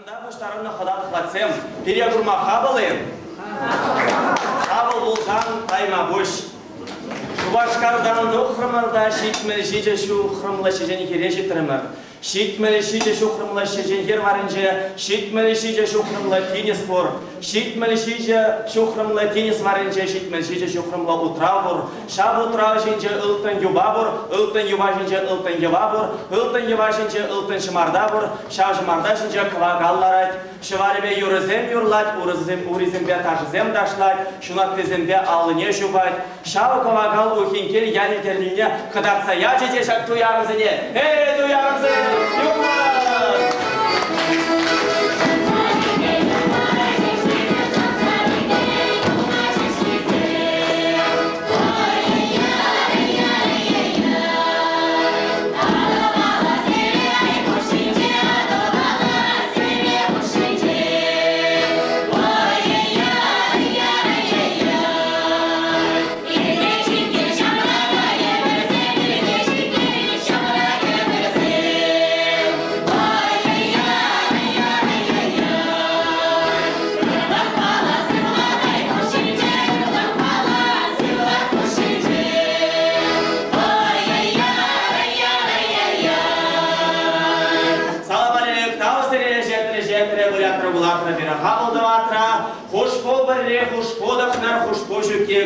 Анда баштарымны қадағылатсам, перегурма қабылым. Қабыл болған тайма бош. Шубашкардан доқырмырда шетмелі жеже шу қырымлы шежені кере жеттірімір. Шетмелі шеже шу қырымлы шеженер варынже, шетмелі шеже шу қырымлы тенис бұр. Шетмелі шеже шу қырымлы тенис варынже, шетмелі шеже шу қырымлы ұтра бұр. Шаб ұтра женже ұлтын юба бұр, ұлтын юба женже ұлтын ева бұр, ұлтын ева женже ұлтын шымарда бұр, шав шымарда женже квагаллар айт. Шываребе юрызем юрлать, урызембе ташызем дашлать, шунаттезембе алыне жубать. Шавы квагал ухинкел яли тернине, кыдатса я жете шак туярызыне. Эй, туярызы!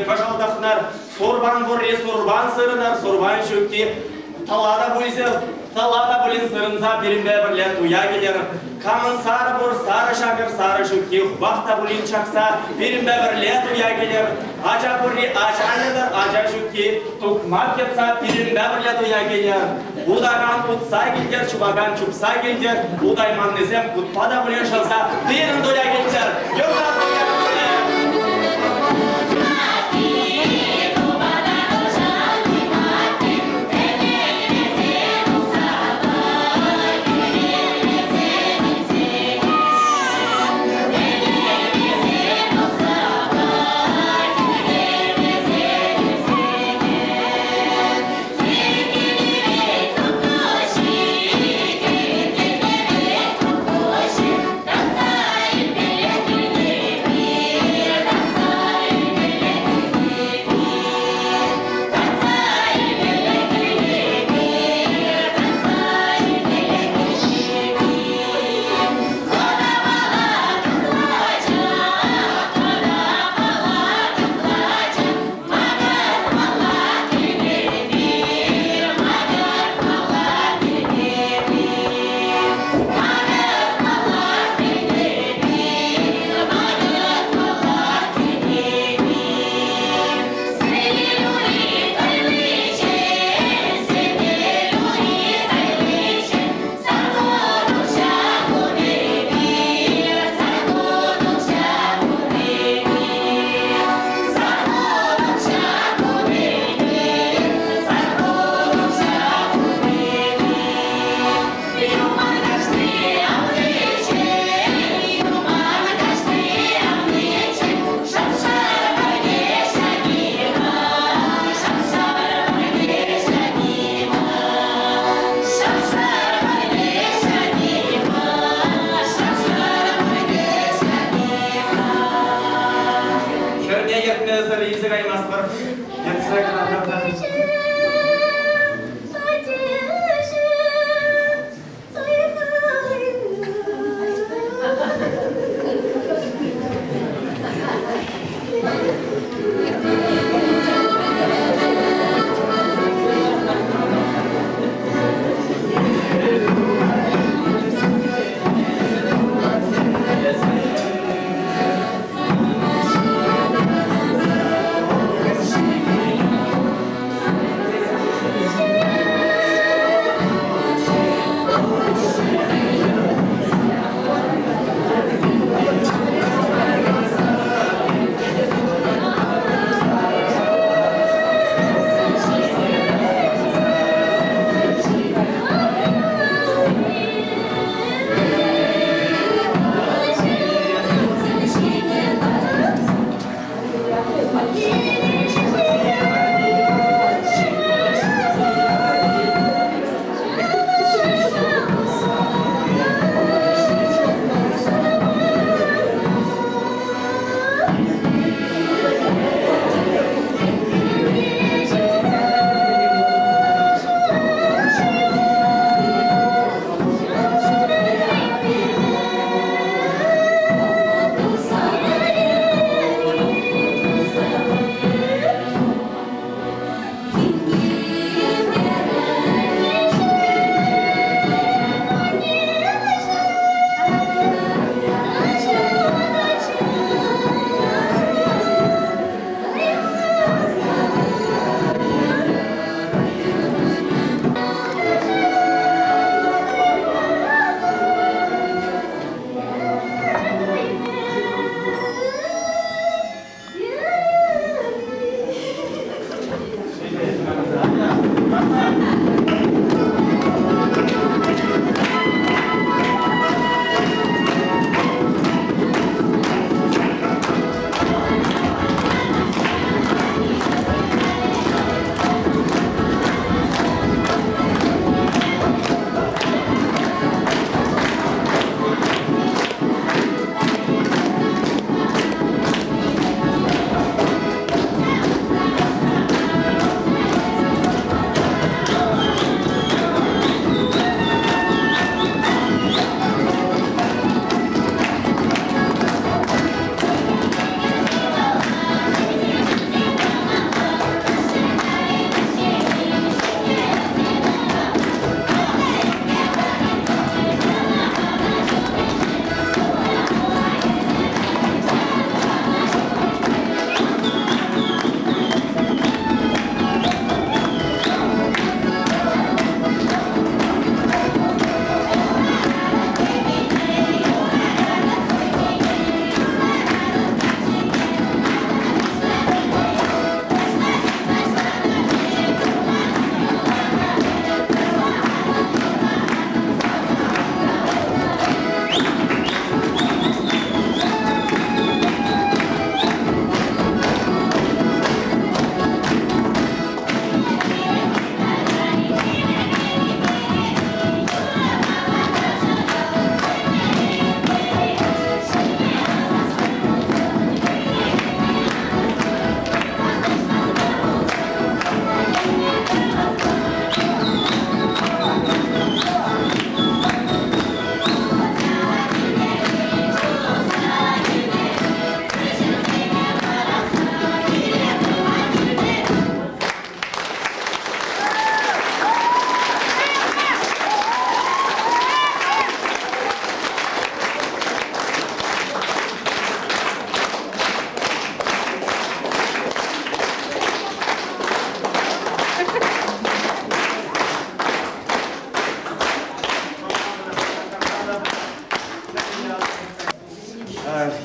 Кажалдахнар, сорбан бурре, сорбан сырынар, сорбан шөкке, талада бұлін сырынса берінбе бірлер туя келер. Камын сары бұр, сары шағыр, сары шөкке, құбақта бұлін чақса, берінбе бірлер туя келер. Ажа бурре, ажа недір, ажа шөкке, тұқмап кетса, берінбе бірлер туя келер. Удаган ұтса келдер, чубаган чупса келдер, удайман незем құтпада бұлін шалса, берін туя келдер.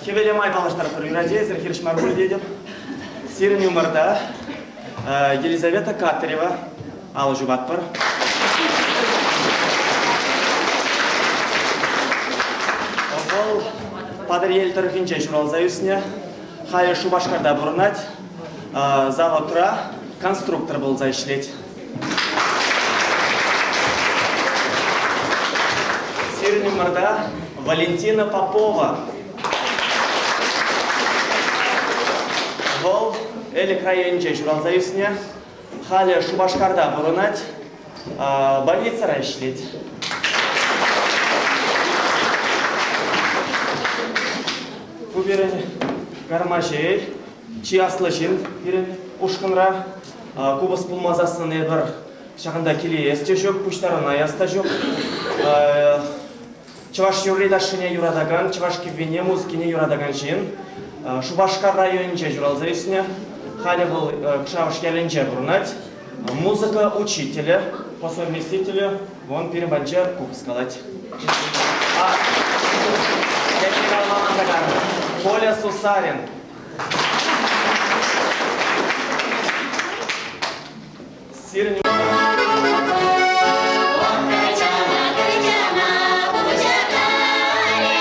Хевелем айбалаштар юраде, Зерхирш Маргуль дедем. Сирен юморда Елизавета Катарева, Алла Жубатпар. Ол падыр ел тұрғынчай журалза үсіне, хая Шубашкарда бұрынат, зала тұра конструктор болза ішлет. Сирен юморда Валентина Попова. Ол Элик районче журалза үсіне, хая Шубашкарда бұрынат, больницара ішлет. Күберін гармашей, чияслышын берін ұшқынра, кубас пұлмазасын әбір шағында келе есте жоқ, пұштарын аяста жоқ. Чываш юридашыне юрадаган, чываш кевене музыкине юрадаган жин. Шубашкар районче журалза үсіне, халі бұл кшавыш келінче бұрынат, музыка учителя, по совместителю, вон перебанче куб скалать. Коля Сусарин. Сирень. Кыржама, кыржама, бужа каре,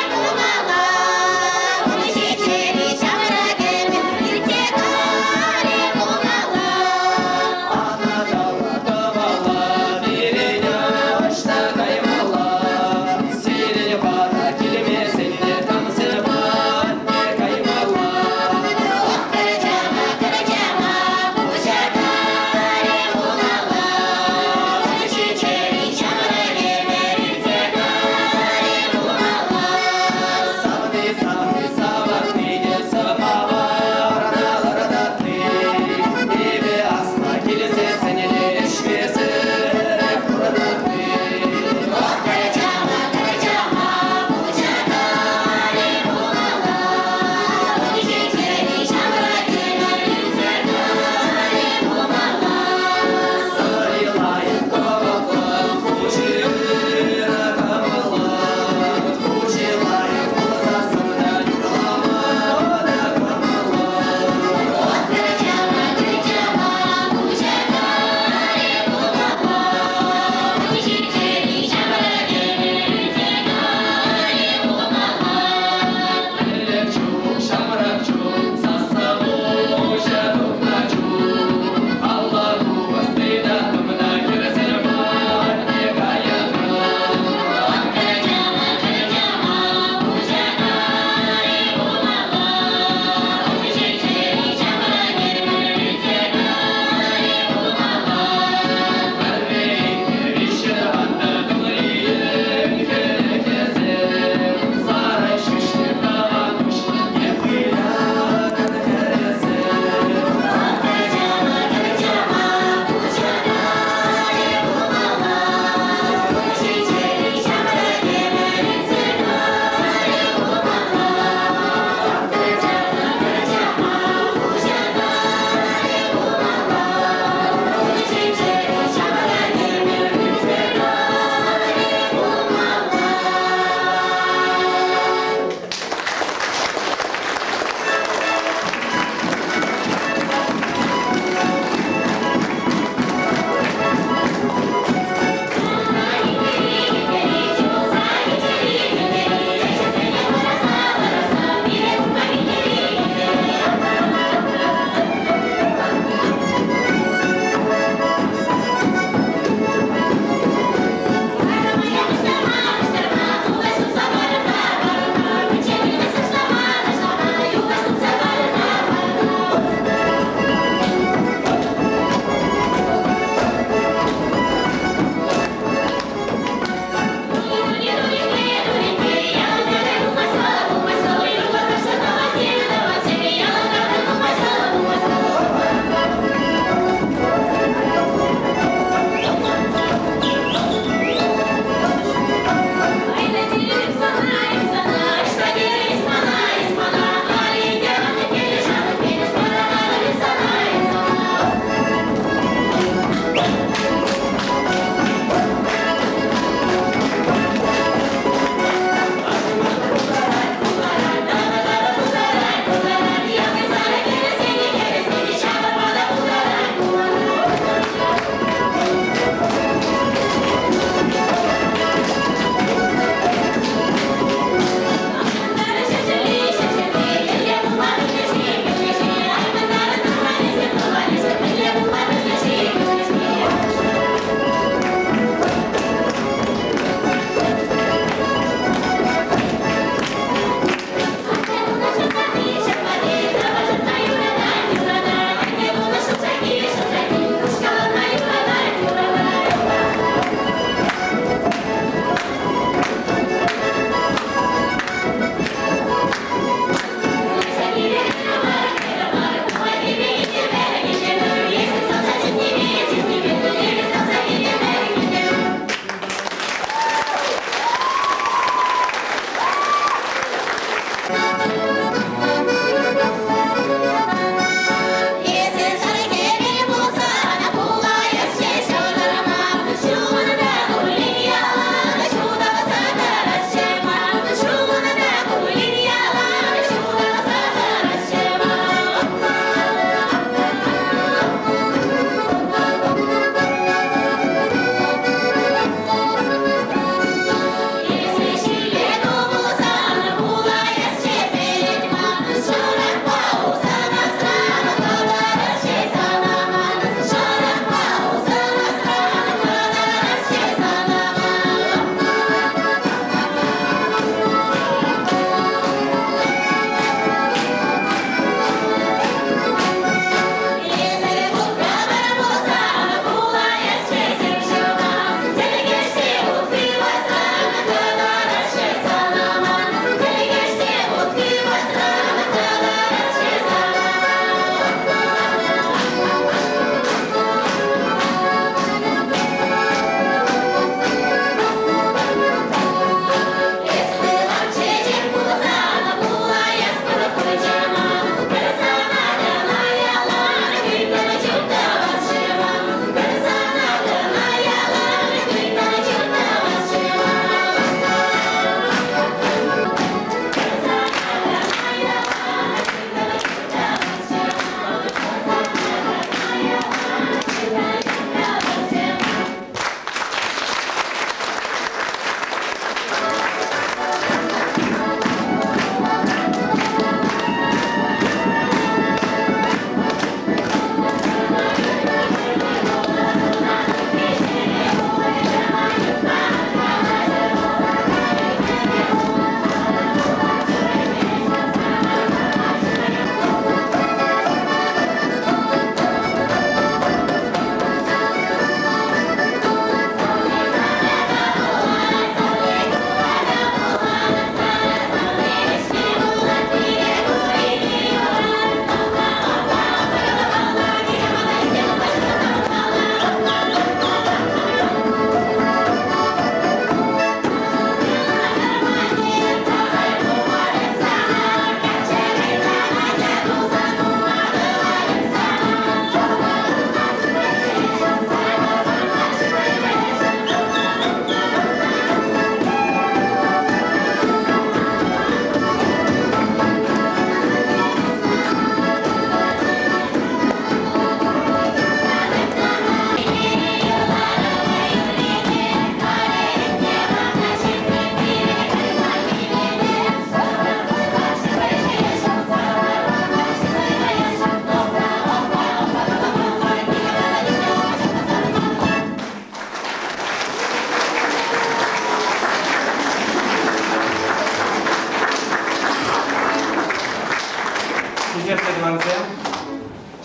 концерт edimensem.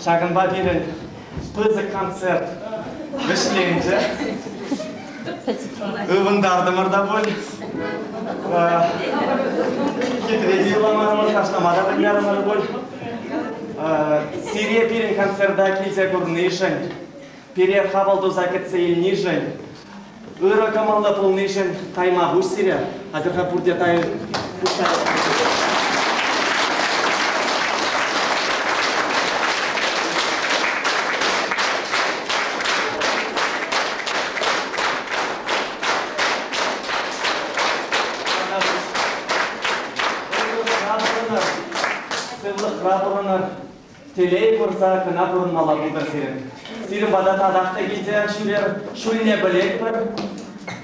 Şagınba birin pızı konserт Vişlence. Övündardımırda bol. Getiredi yılamarımır, taşlamada bilyarımır bol. Siriye birin konserda kilse kurnişin. Pire havaldu zaketse ilnişin. Ира команда полнейшен тайма бусире, а търха пуртия тай пушта. Храбрынар, телей көрса кына бұрынмала бұлдыр сирен. Сирен бада тадақта кетер шүліне білек бір.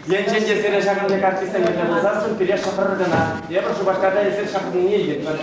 Енчен десере шақырдек артистен ете болсасын, пере шақырдына. Ебір шубашқада есер шақырдың не егет бір.